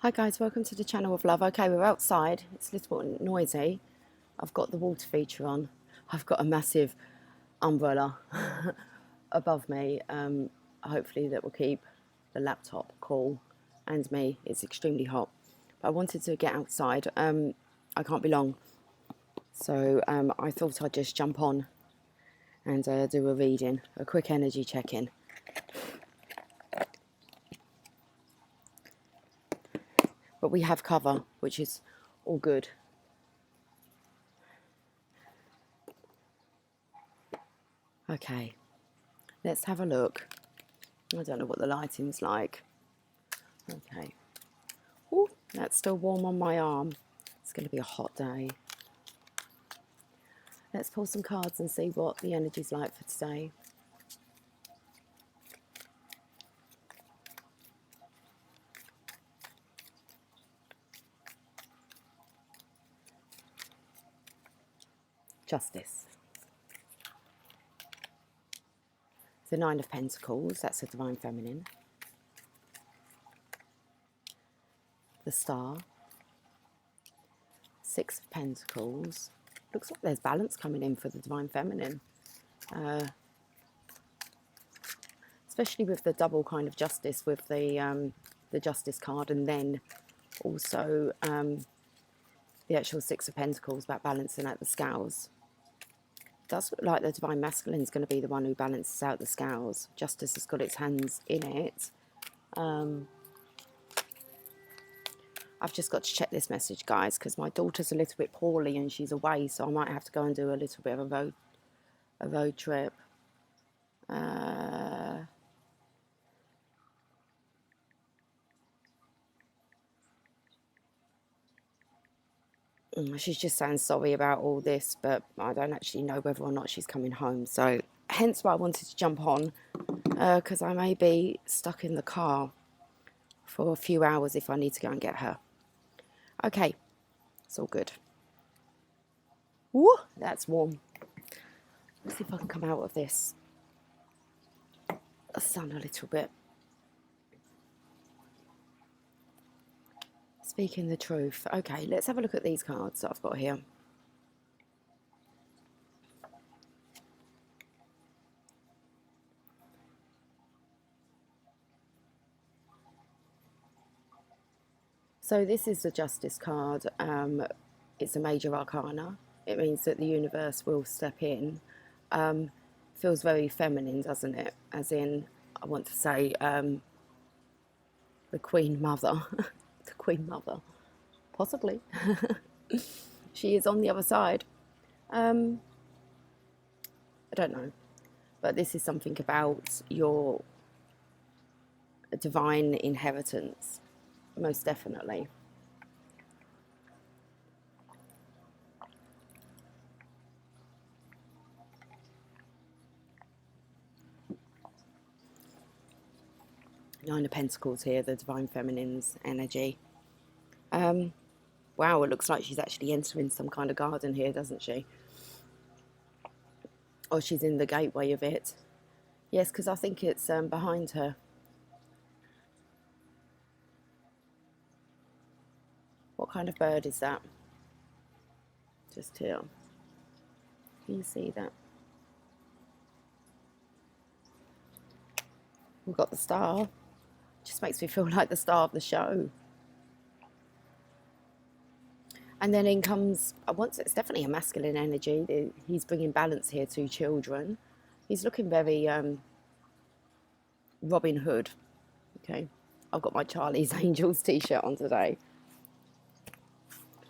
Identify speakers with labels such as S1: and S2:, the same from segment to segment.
S1: Hi guys, welcome to the channel of love. Okay, we're outside. It's a little bit noisy. I've got the water feature on. I've got a massive umbrella above me. Hopefully that will keep the laptop cool and me. It's extremely hot. But I wanted to get outside. I can't be long. So I thought I'd just jump on and do a reading, a quick energy check-in. But we have cover, which is all good. Okay, let's have a look. I don't know what the lighting's like. Okay. Ooh, that's still warm on my arm. It's going to be a hot day. Let's pull some cards and see what the energy's like for today. Justice. The Nine of Pentacles, that's the Divine Feminine. The Star. Six of Pentacles. Looks like there's balance coming in for the Divine Feminine. Especially with the double kind of justice with the Justice card, and then also the actual Six of Pentacles about balancing out the scales. Does look like the Divine Masculine is going to be the one who balances out the scales. Justice has got its hands in it. I've just got to check this message, guys, because my daughter's a little bit poorly and she's away, so I might have to go and do a little bit of a road trip. She's just saying sorry about all this, but I don't actually know whether or not she's coming home. So hence why I wanted to jump on, because I may be stuck in the car for a few hours if I need to go and get her. Okay, it's all good. Woo, that's warm. Let's see if I can come out of this sun a little bit. Speaking the truth. Okay, let's have a look at these cards that I've got here. So this is the Justice card. It's a major arcana. It means that the universe will step in. Feels very feminine, doesn't it? As in, I want to say the Queen Mother. The Queen Mother. Possibly. She is on the other side. I don't know. But this is something about your divine inheritance. Most definitely. Nine of Pentacles here, the Divine Feminine's energy. Wow, it looks like she's actually entering some kind of garden here, doesn't she? Or she's in the gateway of it. Yes, because I think it's behind her. What kind of bird is that? Just here. Can you see that? We've got the star. Just makes me feel like the star of the show. And then in comes, it's definitely a masculine energy. He's bringing balance here to children. He's looking very Robin Hood. Okay, I've got my Charlie's Angels t-shirt on today.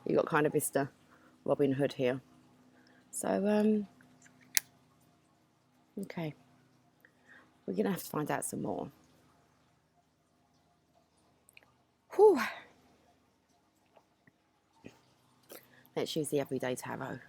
S1: You got kind of Mr. Robin Hood here. So, okay. We're going to have to find out some more. Whew. Let's use the Everyday Tarot.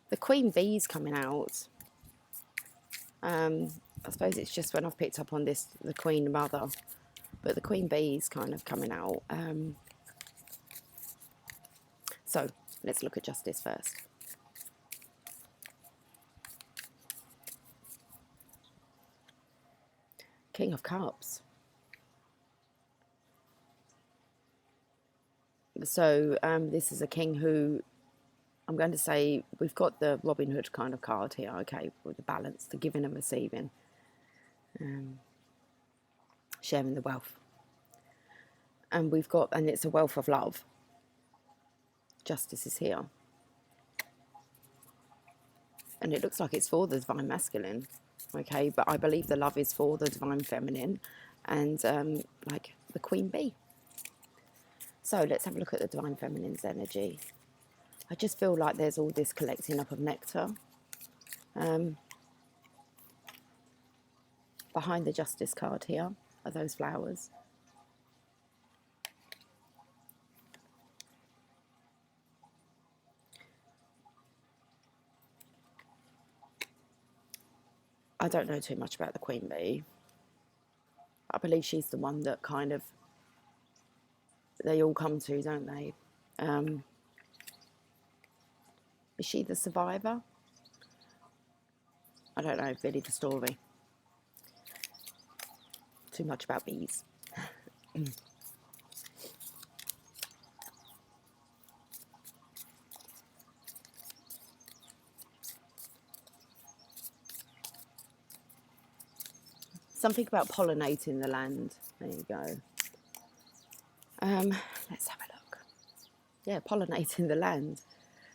S1: The Queen Bee's coming out. I suppose it's just when I've picked up on this, the Queen Mother, but the Queen Bee is kind of coming out. So let's look at justice first. King of Cups. So this is a king who, I'm going to say, we've got the Robin Hood kind of card here, okay, with the balance, the giving and receiving, sharing the wealth. And we've got, and it's a wealth of love. Justice is here. And it looks like it's for the divine masculine, okay, but I believe the love is for the divine feminine and like the Queen Bee. So let's have a look at the divine feminine's energy. I just feel like there's all this collecting up of nectar. Behind the justice card here are those flowers. I don't know too much about the Queen Bee. I believe she's the one that kind of, they all come to, don't they? Is she the survivor? I don't know really the story. Too much about bees. Something about pollinating the land. There you go. Let's have a look. Yeah, pollinating the land,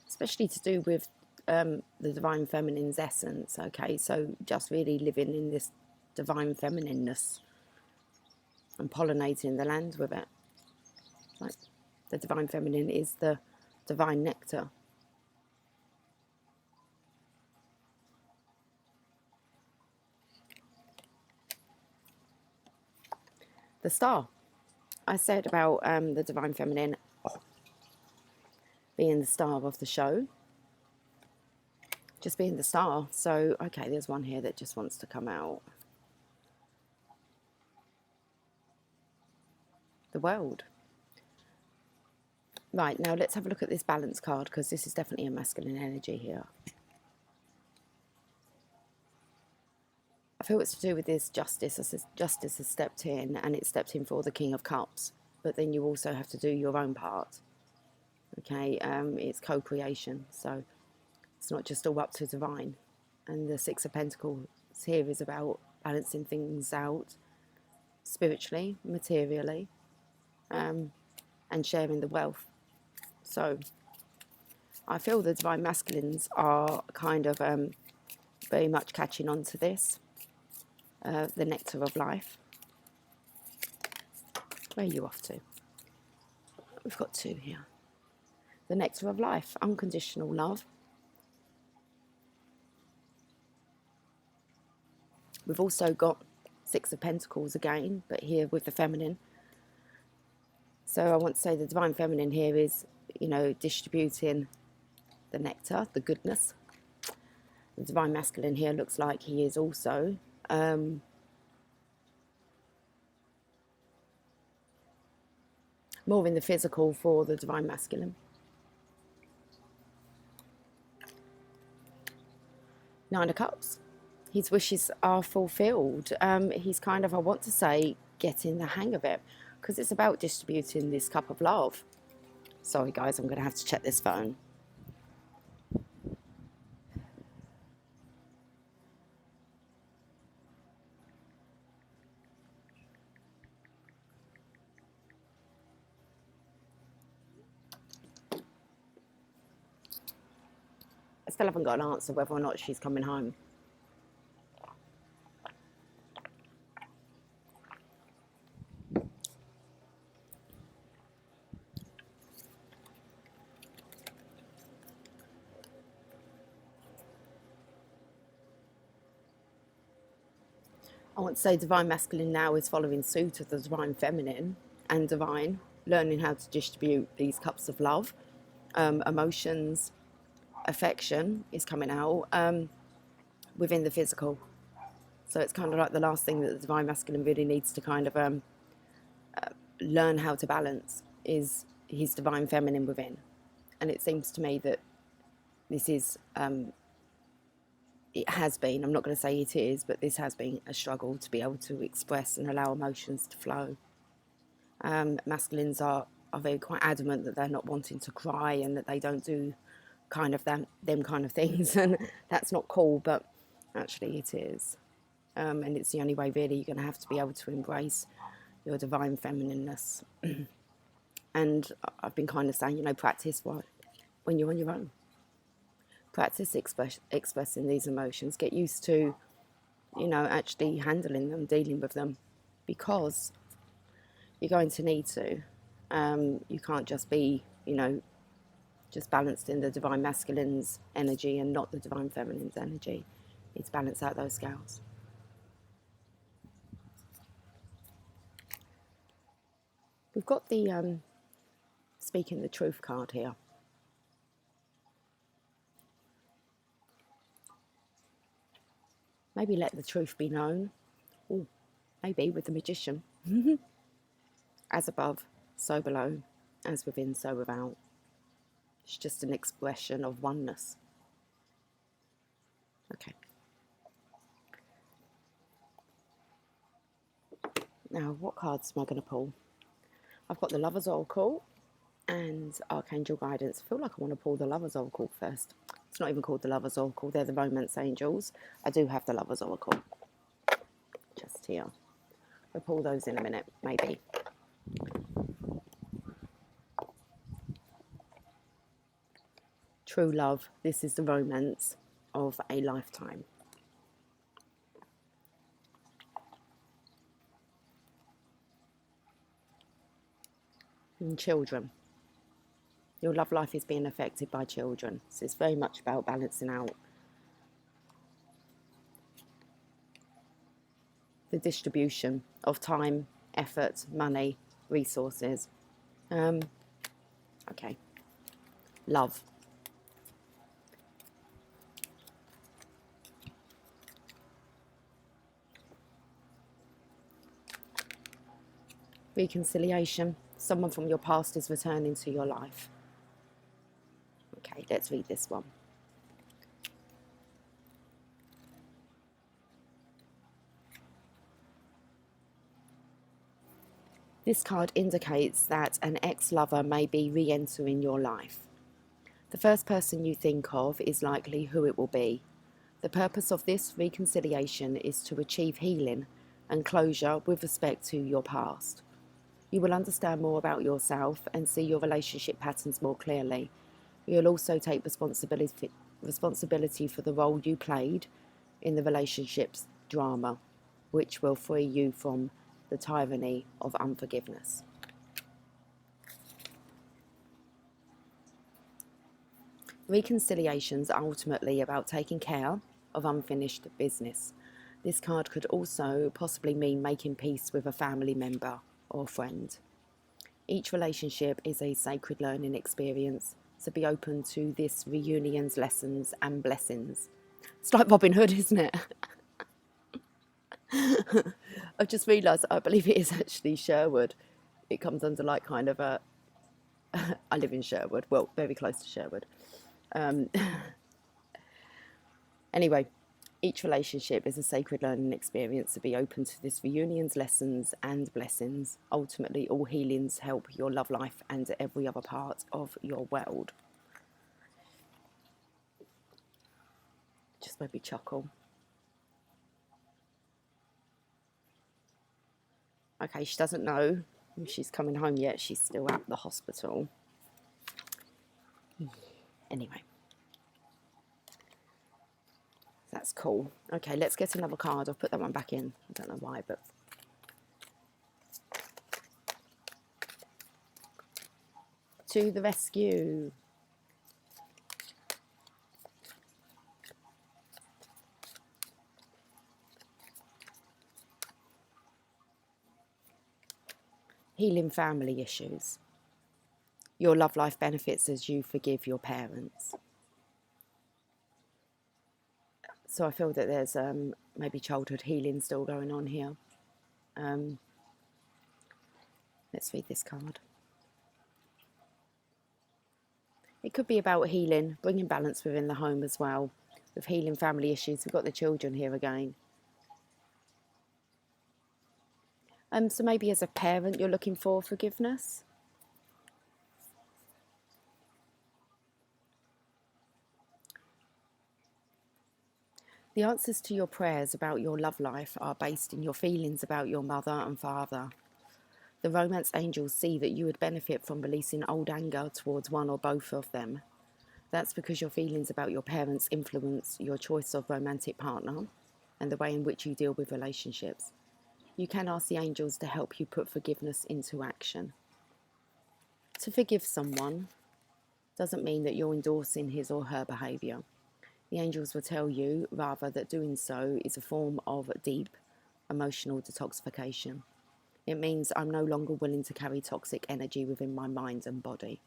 S1: especially to do with the divine feminine's essence. Okay, so just really living in this divine feminineness and pollinating the land with it. Like the divine feminine is the divine nectar. The star. I said about the divine feminine being the star of the show. Just being the star. So, okay, there's one here that just wants to come out. The world. Right, now let's have a look at this balance card, because this is definitely a masculine energy here. I feel it's to do with this justice. As justice has stepped in, and it's stepped in for the King of Cups. But then you also have to do your own part. Okay, it's co-creation. So it's not just all up to divine. And the Six of Pentacles here is about balancing things out spiritually, materially, and sharing the wealth. So I feel the divine masculines are kind of very much catching on to this, the nectar of life. Where are you off to? We've got two here. The nectar of life, unconditional love. We've also got Six of Pentacles again, but here with the feminine. So I want to say the divine feminine here is, you know, distributing the nectar, the goodness. The divine masculine here looks like he is also more in the physical for the divine masculine. Nine of Cups. His wishes are fulfilled. He's kind of, I want to say, getting the hang of it, because it's about distributing this cup of love. Sorry guys, I'm going to have to check this phone. I still haven't got an answer whether or not she's coming home. I want to say divine masculine now is following suit of the divine feminine and divine, learning how to distribute these cups of love. Emotions, affection is coming out within the physical. So it's kind of like the last thing that the divine masculine really needs to kind of learn how to balance is his divine feminine within. And it seems to me that this is, it has been, I'm not going to say it is, but this has been a struggle to be able to express and allow emotions to flow. Masculines are very quite adamant that they're not wanting to cry and that they don't do kind of them kind of things, and that's not cool, but actually it is. And it's the only way really you're going to have to be able to embrace your divine feminineness. And I've been kind of saying, practice when you're on your own. Practice expressing these emotions. Get used to, actually handling them, dealing with them, because you're going to need to. You can't just be, just balanced in the divine masculine's energy and not the divine feminine's energy. You need to balance out those scales. We've got the speaking the truth card here. Maybe let the truth be known. Ooh, maybe with the magician. As above, so below. As within, so without. It's just an expression of oneness. Okay. Now, what cards am I going to pull? I've got the Lover's Oracle and Archangel Guidance. I feel like I want to pull the Lover's Oracle first. It's not even called the Lover's Oracle. They're the Romance Angels. I do have the Lover's Oracle. Just here. We'll pull those in a minute, maybe. True love. This is the romance of a lifetime. And children. Your love life is being affected by children. So it's very much about balancing out the distribution of time, effort, money, resources. Okay. Love. Reconciliation. Someone from your past is returning to your life. Okay, let's read this one. This card indicates that an ex-lover may be re-entering your life. The first person you think of is likely who it will be. The purpose of this reconciliation is to achieve healing and closure with respect to your past. You will understand more about yourself and see your relationship patterns more clearly. You'll also take responsibility for the role you played in the relationship's drama, which will free you from the tyranny of unforgiveness. Reconciliations are ultimately about taking care of unfinished business. This card could also possibly mean making peace with a family member or friend. Each relationship is a sacred learning experience, so be open to this reunion's lessons and blessings. It's like Robin Hood, isn't it? I've just realised I believe it is actually Sherwood. It comes under like kind of a... I live in Sherwood, well, very close to Sherwood. Anyway, each relationship is a sacred learning experience, so be open to this reunion's lessons and blessings. Ultimately, all healings help your love life and every other part of your world. Just made me chuckle. Okay, she doesn't know if she's coming home yet. She's still at the hospital. Anyway. That's cool. Okay, let's get another card. I'll put that one back in. I don't know why, but... To the rescue. Healing family issues. Your love life benefits as you forgive your parents. So I feel that there's maybe childhood healing still going on here. Let's read this card. It could be about healing, bringing balance within the home as well. With healing family issues, we've got the children here again. So maybe as a parent, you're looking for forgiveness. The answers to your prayers about your love life are based in your feelings about your mother and father. The romance angels see that you would benefit from releasing old anger towards one or both of them. That's because your feelings about your parents influence your choice of romantic partner and the way in which you deal with relationships. You can ask the angels to help you put forgiveness into action. To forgive someone doesn't mean that you're endorsing his or her behaviour. The angels will tell you, rather, that doing so is a form of deep emotional detoxification. It means I'm no longer willing to carry toxic energy within my mind and body.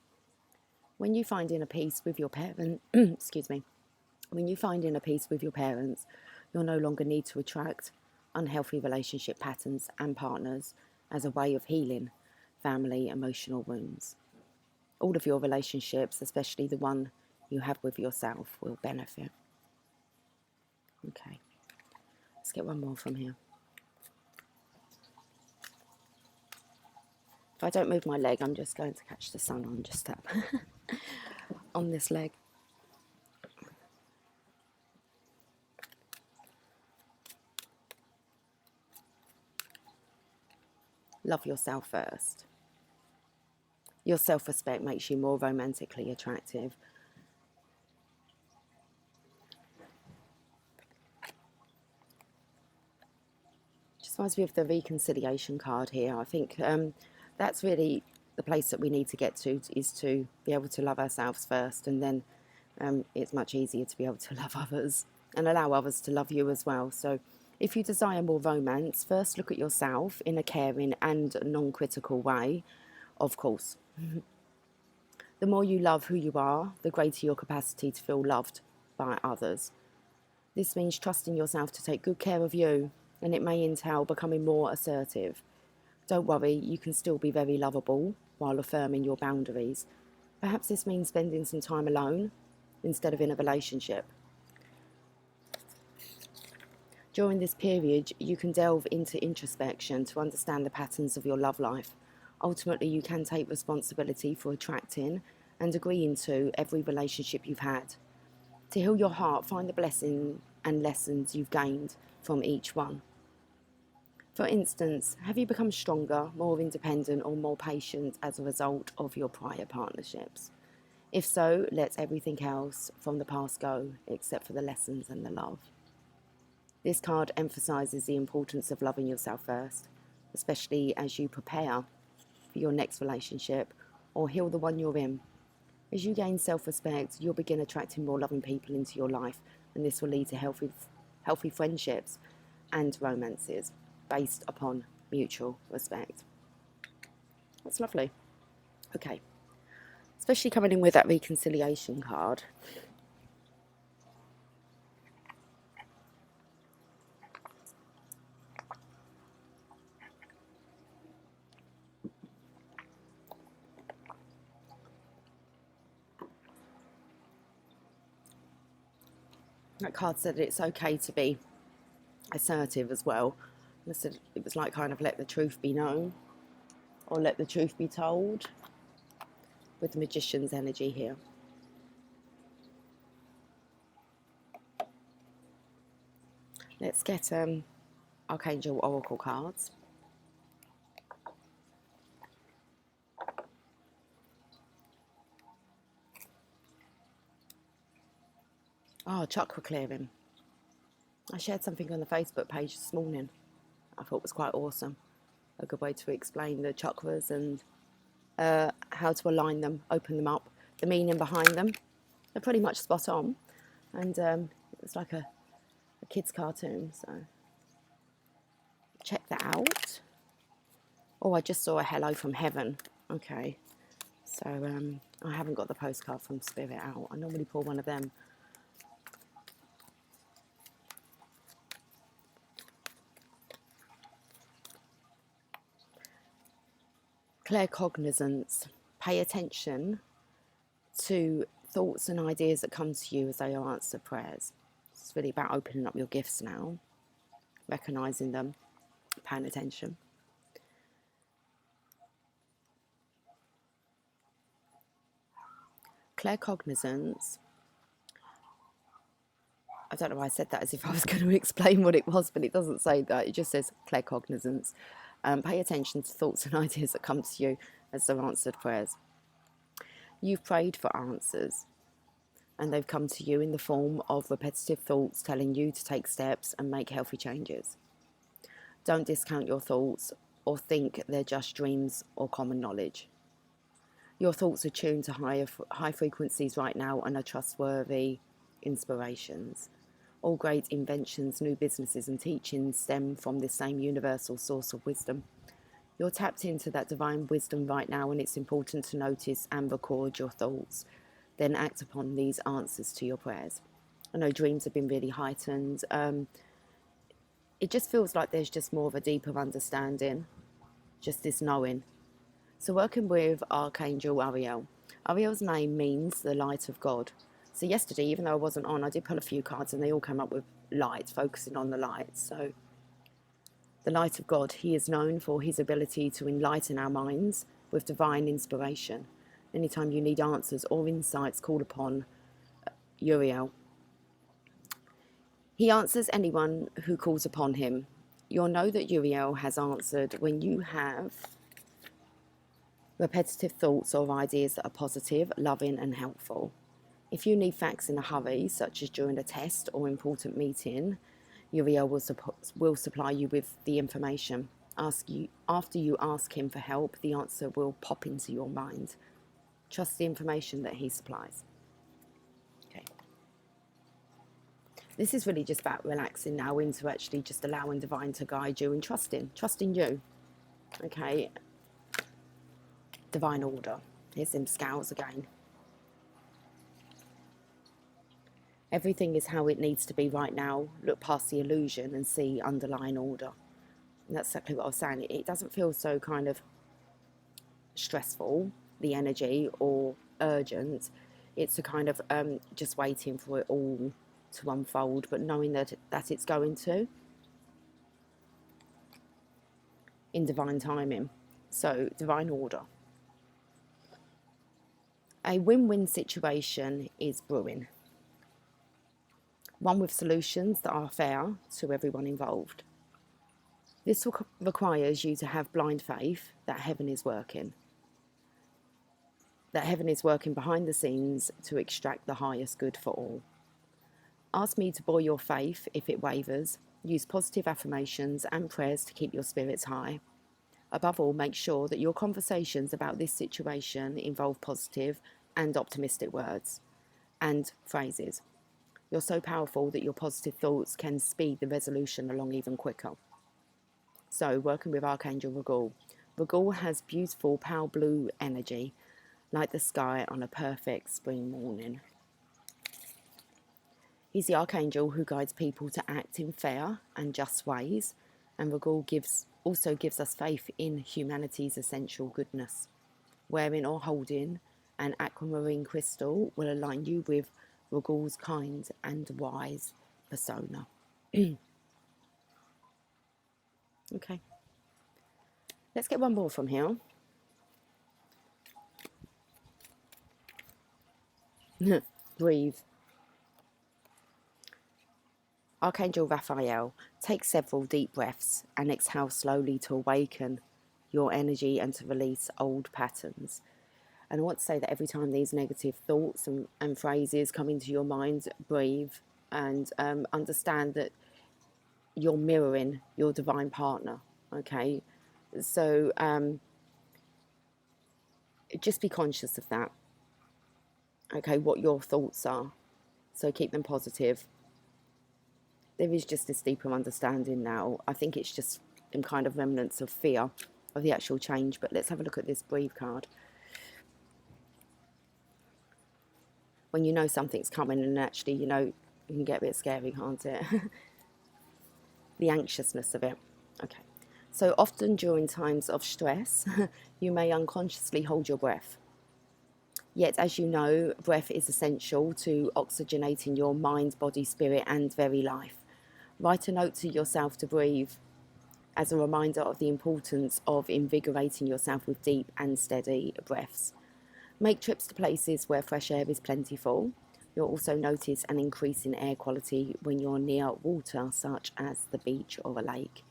S1: When you find inner peace with your parents, when you find inner peace with your parents, you'll no longer need to attract unhealthy relationship patterns and partners as a way of healing family emotional wounds. All of your relationships, especially the one you have with yourself, will benefit. Okay, let's get one more from here. If I don't move my leg, I'm just going to catch the sun on just that on this leg. Love yourself first. Your self-respect makes you more romantically attractive. Just reminds me of the reconciliation card here. I think that's really the place that we need to get to, is to be able to love ourselves first, and then it's much easier to be able to love others and allow others to love you as well. So if you desire more romance, first look at yourself in a caring and non-critical way, of course. The more you love who you are, the greater your capacity to feel loved by others. This means trusting yourself to take good care of you, and it may entail becoming more assertive. Don't worry, you can still be very lovable while affirming your boundaries. Perhaps this means spending some time alone instead of in a relationship. During this period, you can delve into introspection to understand the patterns of your love life. Ultimately, you can take responsibility for attracting and agreeing to every relationship you've had. To heal your heart, find the blessing and lessons you've gained from each one. For instance, have you become stronger, more independent, or more patient as a result of your prior partnerships? If so, let everything else from the past go, except for the lessons and the love. This card emphasises the importance of loving yourself first, especially as you prepare for your next relationship or heal the one you're in. As you gain self-respect, you'll begin attracting more loving people into your life, and this will lead to healthy friendships and romances based upon mutual respect. That's lovely. Okay, especially coming in with that reconciliation card. That card said it's okay to be assertive as well. It said it was like kind of let the truth be known or let the truth be told, with the Magician's energy here. Let's get Archangel Oracle cards. Oh, chakra clearing. I shared something on the Facebook page this morning. I thought it was quite awesome. A good way to explain the chakras and how to align them, open them up, the meaning behind them. They're pretty much spot on. And it's like a kid's cartoon, so check that out. Oh, I just saw a hello from heaven. Okay, so I haven't got the postcard from Spirit out. I normally pull one of them. Claircognizance. Pay attention to thoughts and ideas that come to you as they are answered prayers. It's really about opening up your gifts now, recognizing them, paying attention. Claircognizance. I don't know why I said that as if I was going to explain what it was, but it doesn't say that. It just says claircognizance. Pay attention to thoughts and ideas that come to you as they're answered prayers. You've prayed for answers, and they've come to you in the form of repetitive thoughts telling you to take steps and make healthy changes. Don't discount your thoughts or think they're just dreams or common knowledge. Your thoughts are tuned to high frequencies right now and are trustworthy inspirations. All great inventions, new businesses and teachings stem from this same universal source of wisdom. You're tapped into that divine wisdom right now, and it's important to notice and record your thoughts, then act upon these answers to your prayers. I know dreams have been really heightened. It just feels like there's just more of a deeper understanding, just this knowing. So working with Archangel Ariel. Ariel's name means the light of God. So yesterday, even though I wasn't on, I did pull a few cards and they all came up with light, focusing on the light. So the light of God, he is known for his ability to enlighten our minds with divine inspiration. Anytime you need answers or insights, call upon Uriel. He answers anyone who calls upon him. You'll know that Uriel has answered when you have repetitive thoughts or ideas that are positive, loving and helpful. If you need facts in a hurry, such as during a test or important meeting, Uriel will supply you with the information. After you ask him for help, the answer will pop into your mind. Trust the information that he supplies. Okay. This is really just about relaxing now into actually just allowing divine to guide you and trusting you. Okay. Divine order. Here's them scales again. Everything is how it needs to be right now. Look past the illusion and see underlying order. And that's exactly what I was saying. It doesn't feel so kind of stressful, the energy, or urgent. It's a kind of just waiting for it all to unfold, but knowing that it's going to in divine timing. So divine order. A win-win situation is brewing. One with solutions that are fair to everyone involved. This requires you to have blind faith that heaven is working. That heaven is working behind the scenes to extract the highest good for all. Ask me to buoy your faith if it wavers. Use positive affirmations and prayers to keep your spirits high. Above all, make sure that your conversations about this situation involve positive and optimistic words and phrases. You're so powerful that your positive thoughts can speed the resolution along even quicker. So, working with Archangel Regul. Regul has beautiful pale blue energy, like the sky on a perfect spring morning. He's the Archangel who guides people to act in fair and just ways, and Regul also gives us faith in humanity's essential goodness. Wearing or holding an aquamarine crystal will align you with Regul's kind and wise persona. Okay. Let's get one more from here. Breathe. Archangel Raphael, take several deep breaths and exhale slowly to awaken your energy and to release old patterns. And I want to say that every time these negative thoughts and phrases come into your mind, breathe and understand that you're mirroring your divine partner, okay? So just be conscious of that, okay, what your thoughts are. So keep them positive. There is just this deeper understanding now. I think it's just some kind of remnants of fear of the actual change. But let's have a look at this breathe card. When you know something's coming and actually, you know, it can get a bit scary, can't it? The anxiousness of it. Okay. So often during times of stress, you may unconsciously hold your breath. Yet, as you know, breath is essential to oxygenating your mind, body, spirit, and very life. Write a note to yourself to breathe as a reminder of the importance of invigorating yourself with deep and steady breaths. Make trips to places where fresh air is plentiful. You'll also notice an increase in air quality when you're near water, such as the beach or a lake.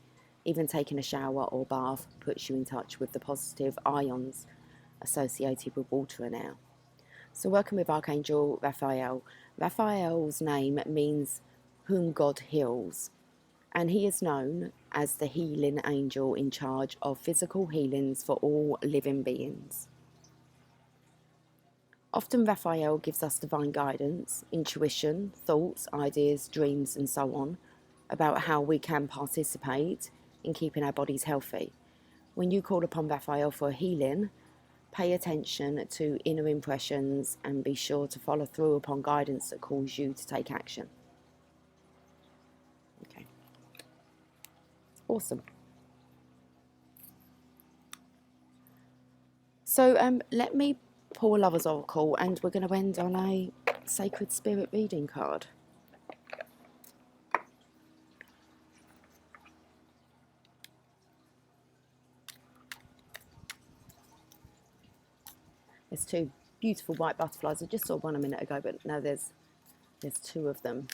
S1: Even taking a shower or bath puts you in touch with the positive ions associated with water and air. So working with Archangel Raphael. Raphael's name means whom God heals, and he is known as the healing angel in charge of physical healings for all living beings. Often Raphael gives us divine guidance, intuition, thoughts, ideas, dreams, and so on about how we can participate in keeping our bodies healthy. When you call upon Raphael for healing, pay attention to inner impressions and be sure to follow through upon guidance that calls you to take action. Okay. Awesome. So let me pull a Lover's Oracle, and we're going to end on a Sacred Spirit reading card. There's two beautiful white butterflies. I just saw one a minute ago, but now there's two of them.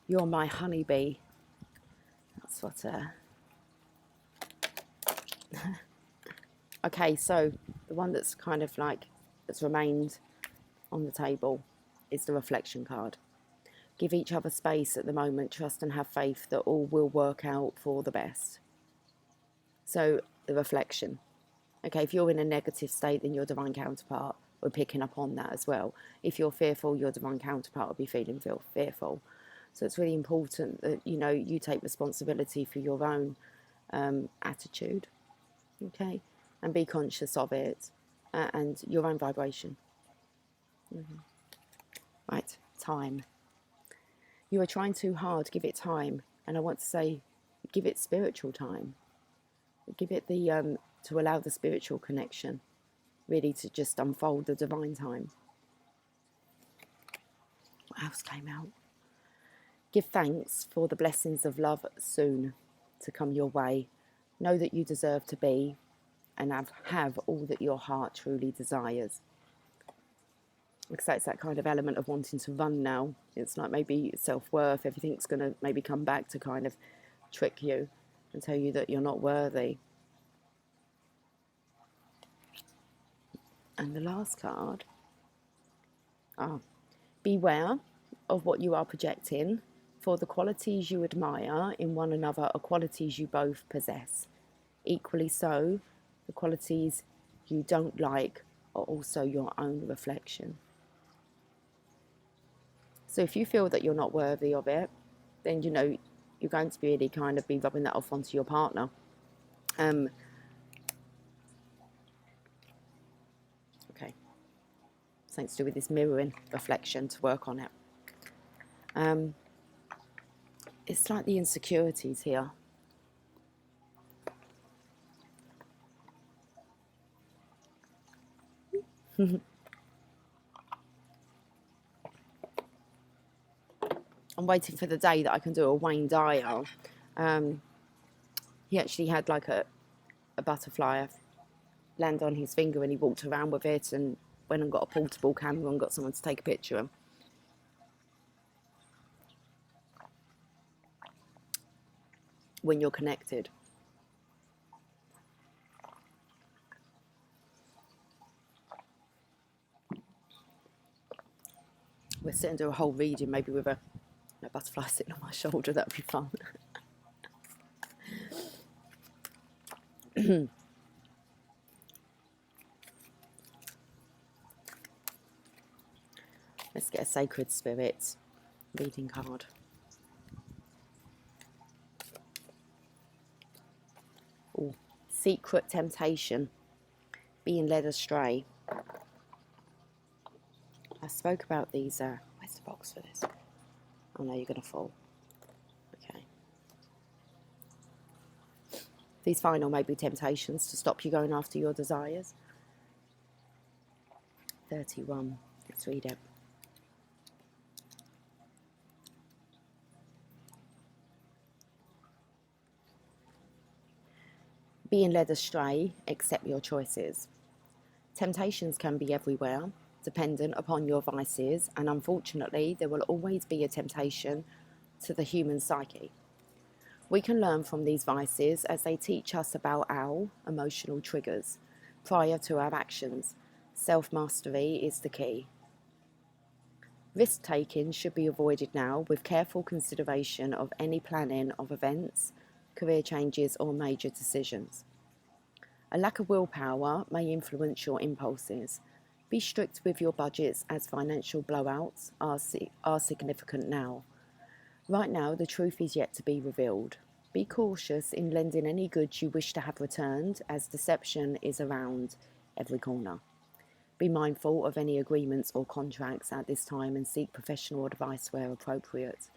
S1: You're my honeybee. That's what... Okay, so the one that's kind of like, that's remained on the table is the reflection card. Give each other space at the moment, trust and have faith that all will work out for the best. So the reflection. Okay, if you're in a negative state, then your divine counterpart will picking up on that as well. If you're fearful, your divine counterpart will be feeling fearful. So it's really important that, you know, you take responsibility for your own attitude, okay, and be conscious of it and your own vibration. Right, time. You are trying too hard, give it time. And I want to say, give it spiritual time. Give it the, to allow the spiritual connection, really to just unfold the divine time. What else came out? Give thanks for the blessings of love soon to come your way. Know that you deserve to be and have all that your heart truly desires. Because it's that kind of element of wanting to run now. It's like maybe self-worth, everything's going to maybe come back to kind of trick you and tell you that you're not worthy. And the last card, beware of what you are projecting, for the qualities you admire in one another are qualities you both possess. Equally so, the qualities you don't like are also your own reflection. So if you feel that you're not worthy of it, then, you know, you're going to really kind of be rubbing that off onto your partner. Okay. Something to do with this mirroring reflection to work on it. It's like the insecurities here. I'm waiting for the day that I can do a Wayne Dyer. He actually had like a butterfly land on his finger and he walked around with it and went and got a portable camera and got someone to take a picture of him. When you're connected. We're sitting to a whole reading, maybe with a butterfly sitting on my shoulder. That would be fun. Let's get a Sacred Spirit reading card. Ooh, secret temptation, being led astray. I spoke about these. Where's the box for this? Oh no, you're going to fall. Okay. These final may be temptations to stop you going after your desires. 31. Let's read it. Being led astray, accept your choices. Temptations can be everywhere, dependent upon your vices, and unfortunately, there will always be a temptation to the human psyche. We can learn from these vices as they teach us about our emotional triggers prior to our actions. Self-mastery is the key. Risk-taking should be avoided now with careful consideration of any planning of events, career changes, or major decisions. A lack of willpower may influence your impulses. Be strict with your budgets as financial blowouts are significant now. Right now, the truth is yet to be revealed. Be cautious in lending any goods you wish to have returned, as deception is around every corner. Be mindful of any agreements or contracts at this time and seek professional advice where appropriate.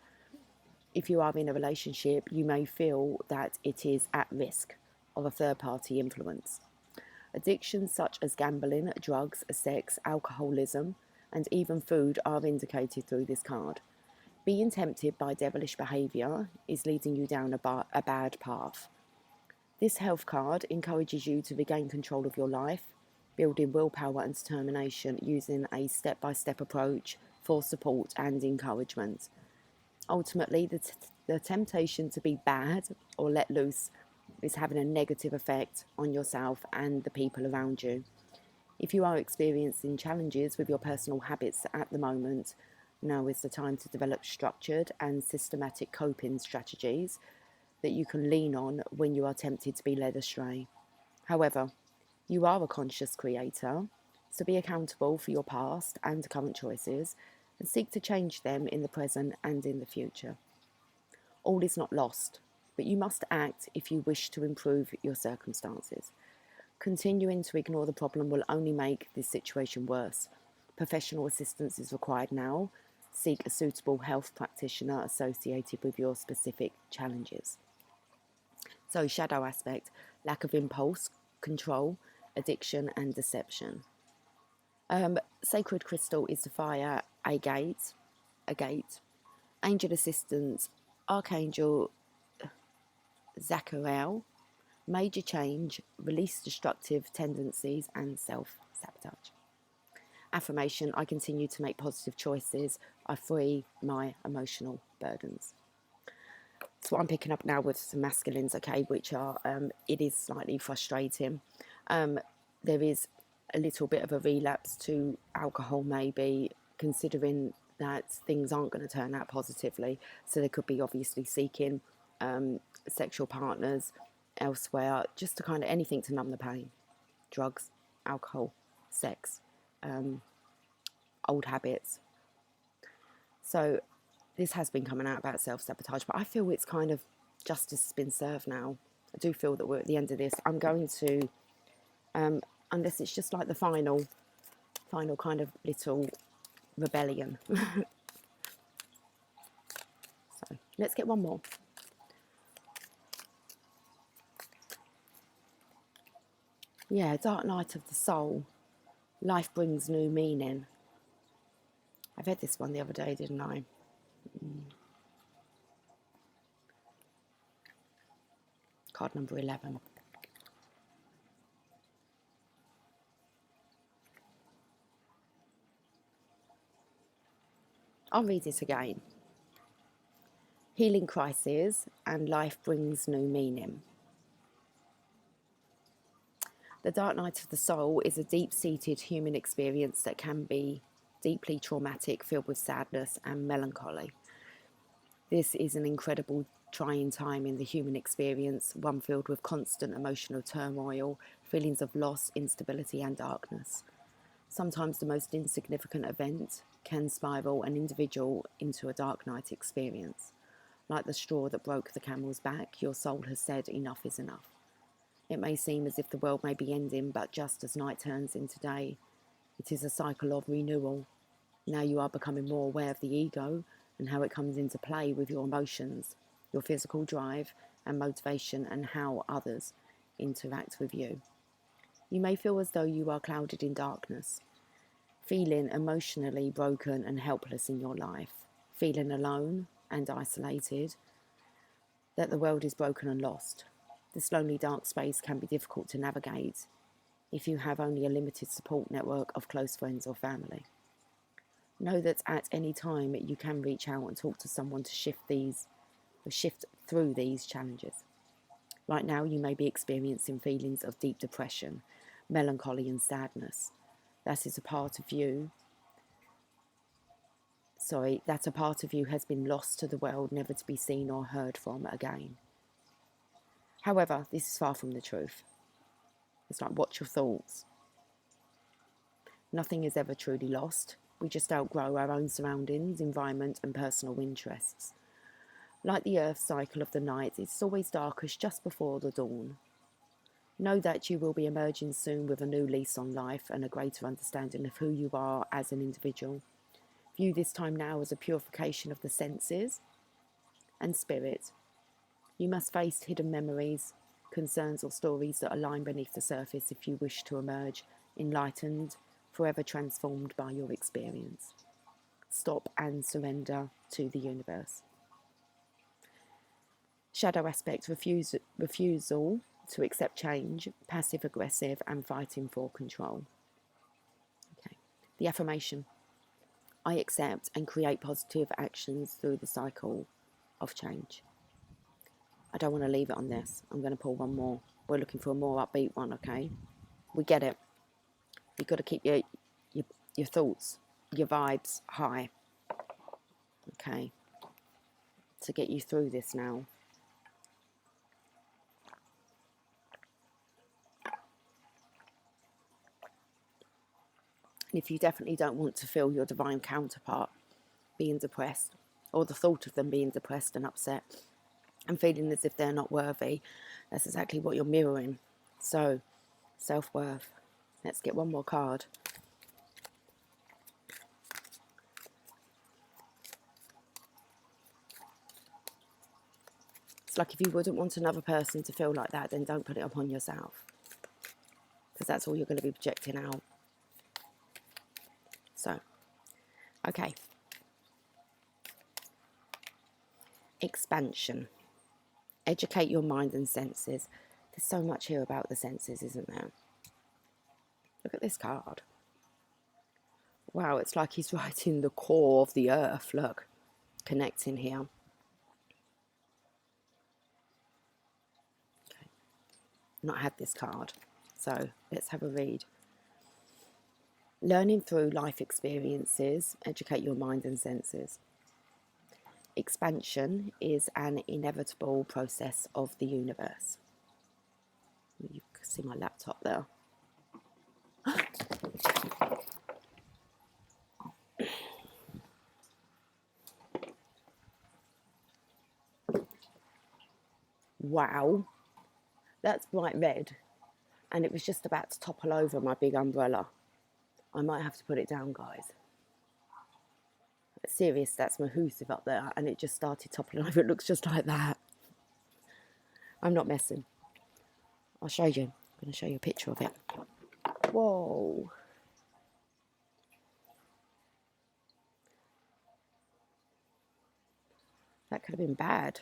S1: If you are in a relationship, you may feel that it is at risk of a third-party influence. Addictions such as gambling, drugs, sex, alcoholism, and even food are indicated through this card. Being tempted by devilish behaviour is leading you down a bad path. This health card encourages you to regain control of your life, building willpower and determination using a step-by-step approach for support and encouragement. Ultimately, the temptation to be bad or let loose is having a negative effect on yourself and the people around you. If you are experiencing challenges with your personal habits at the moment, now is the time to develop structured and systematic coping strategies that you can lean on when you are tempted to be led astray. However, you are a conscious creator, so be accountable for your past and current choices and seek to change them in the present and in the future. All is not lost, but you must act if you wish to improve your circumstances. Continuing to ignore the problem will only make this situation worse. Professional assistance is required now. Seek a suitable health practitioner associated with your specific challenges. So, shadow aspect, lack of impulse, control, addiction, and deception. Sacred crystal is the fire agate. Angel assistance, Archangel Zachariel. Major change, release destructive tendencies and self-sabotage. Affirmation, I continue to make positive choices. I free my emotional burdens. So what I'm picking up now with some masculines, okay, which are, it is slightly frustrating. There is a little bit of a relapse to alcohol maybe, considering that things aren't going to turn out positively. So they could be obviously seeking sexual partners elsewhere, just to kind of anything to numb the pain. Drugs, alcohol, sex, old habits. So this has been coming out about self-sabotage, but I feel it's kind of justice has been served now. I do feel that we're at the end of this. I'm going to, unless it's just like the final kind of little rebellion. So let's get one more. Yeah, dark night of the soul. Life brings new meaning. I read this one the other day, didn't I? Card number 11. I'll read it again. Healing crisis and life brings new meaning. The dark night of the soul is a deep-seated human experience that can be deeply traumatic, filled with sadness and melancholy. This is an incredible, trying time in the human experience, one filled with constant emotional turmoil, feelings of loss, instability, and darkness. Sometimes the most insignificant event can spiral an individual into a dark night experience. Like the straw that broke the camel's back, your soul has said enough is enough. It may seem as if the world may be ending, but just as night turns into day, it is a cycle of renewal. Now you are becoming more aware of the ego, and how it comes into play with your emotions, your physical drive and motivation, and how others interact with you. You may feel as though you are clouded in darkness, feeling emotionally broken and helpless in your life, feeling alone and isolated, that the world is broken and lost. This lonely, dark space can be difficult to navigate if you have only a limited support network of close friends or family. Know that at any time you can reach out and talk to someone to shift through these challenges. Right now, you may be experiencing feelings of deep depression, melancholy, and sadness. That a part of you has been lost to the world, never to be seen or heard from again. However, this is far from the truth. It's like, watch your thoughts. Nothing is ever truly lost. We just outgrow our own surroundings, environment, and personal interests. Like the earth's cycle of the night, it's always darkest just before the dawn. Know that you will be emerging soon with a new lease on life and a greater understanding of who you are as an individual. View this time now as a purification of the senses and spirit. You must face hidden memories, concerns, or stories that are lying beneath the surface if you wish to emerge enlightened, forever transformed by your experience. Stop and surrender to the universe. Shadow aspect, refusal to accept change, passive aggressive, and fighting for control. Okay. The affirmation. I accept and create positive actions through the cycle of change. I don't want to leave it on this. I'm going to pull one more. We're looking for a more upbeat one, okay? We get it. You've got to keep your thoughts, your vibes high, okay, to get you through this now. And if you definitely don't want to feel your divine counterpart being depressed, or the thought of them being depressed and upset and feeling as if they're not worthy, that's exactly what you're mirroring. So, self-worth. Let's get one more card. It's like, if you wouldn't want another person to feel like that, then don't put it upon yourself, because that's all you're going to be projecting out. So, okay. Expansion. Educate your mind and senses. There's so much here about the senses, isn't there? Look at this card. Wow, it's like he's right in the core of the earth. Look, connecting here. Okay. Not had this card, so let's have a read. Learning through life experiences, educate your mind and senses. Expansion is an inevitable process of the universe. You can see my laptop there. Wow, that's bright red, and it was just about to topple over my big umbrella. I might have to put it down, guys. Serious, that's Mahoosive up there, and it just started toppling over. It looks just like that. I'm not messing. I'll show you. I'm going to show you a picture of it. Whoa. That could have been bad.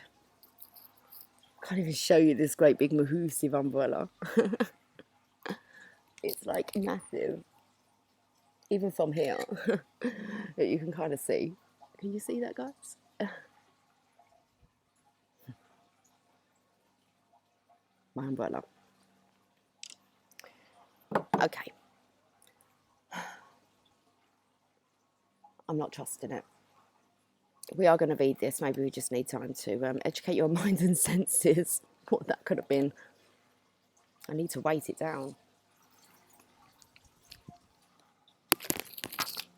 S1: Can't even show you this great big Mahoosive umbrella. It's like massive. Even from here, that you can kind of see. Can you see that, guys? My umbrella. Okay. I'm not trusting it. We are going to read this. Maybe we just need time to educate your mind and senses. What that could have been. I need to weight it down.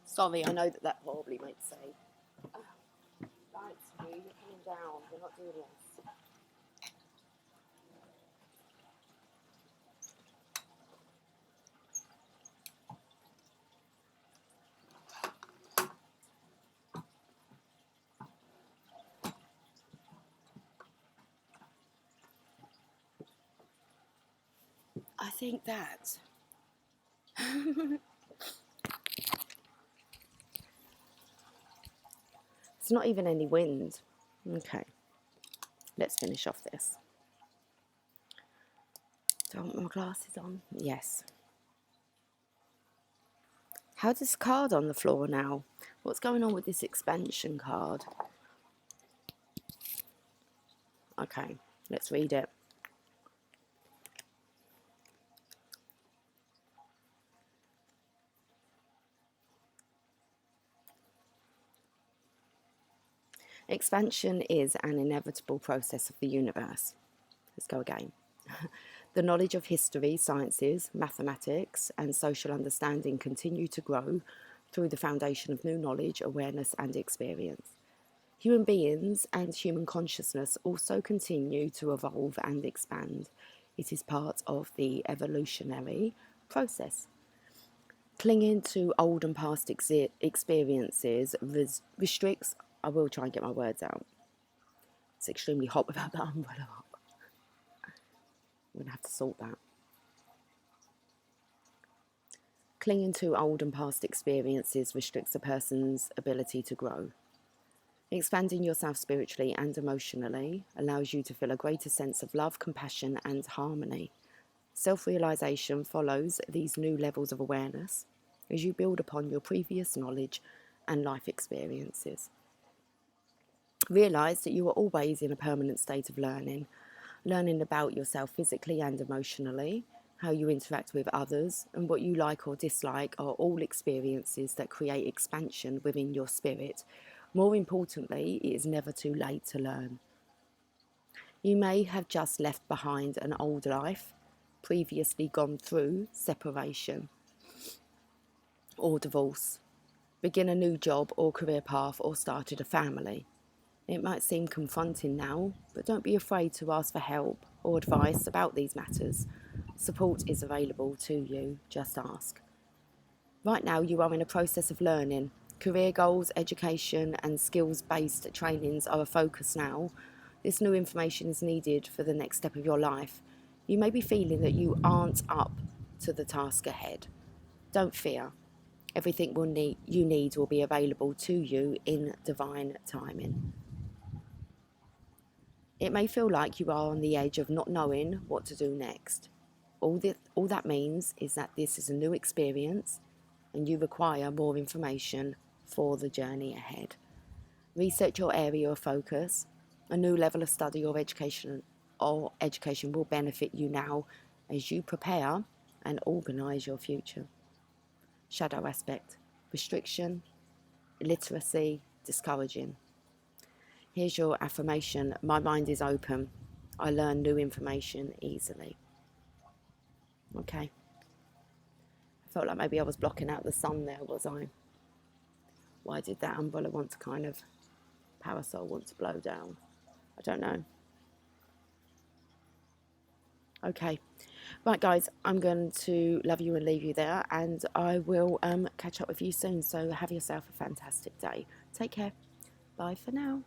S1: Sorry, I know that probably might say, thanks, you, you're coming down. We're not doing this. think that it's not even any wind. Okay, let's finish off this. Do I want my glasses on? Yes. How's this card on the floor now? What's going on with this expansion card? Okay, let's read it. Expansion is an inevitable process of the universe. Let's go again. The knowledge of history, sciences, mathematics, and social understanding continue to grow through the foundation of new knowledge, awareness, and experience. Human beings and human consciousness also continue to evolve and expand. It is part of the evolutionary process. Clinging to old and past experiences restricts. I will try and get my words out. It's extremely hot without that umbrella up. I'm going to have to sort that. Clinging to old and past experiences restricts a person's ability to grow. Expanding yourself spiritually and emotionally allows you to feel a greater sense of love, compassion, and harmony. Self-realization follows these new levels of awareness as you build upon your previous knowledge and life experiences. Realize that you are always in a permanent state of learning about yourself physically and emotionally, how you interact with others, and what you like or dislike are all experiences that create expansion within your spirit. More importantly, it is never too late to learn. You may have just left behind an old life, previously gone through separation or divorce, begin a new job or career path, or started a family. It might seem confronting now, but don't be afraid to ask for help or advice about these matters. Support is available to you, just ask. Right now, you are in a process of learning. Career goals, education, and skills-based trainings are a focus now. This new information is needed for the next step of your life. You may be feeling that you aren't up to the task ahead. Don't fear. Everything you need will be available to you in divine timing. It may feel like you are on the edge of not knowing what to do next. All that means is that this is a new experience and you require more information for the journey ahead. Research your area of focus. A new level of study or education will benefit you now as you prepare and organise your future. Shadow aspect, restriction, illiteracy, discouraging. Here's your affirmation: my mind is open. I learn new information easily. Okay. I felt like maybe I was blocking out the sun there, was I? Why did that umbrella want to parasol want to blow down? I don't know. Okay. Right, guys, I'm going to love you and leave you there, and I will catch up with you soon. So have yourself a fantastic day. Take care. Bye for now.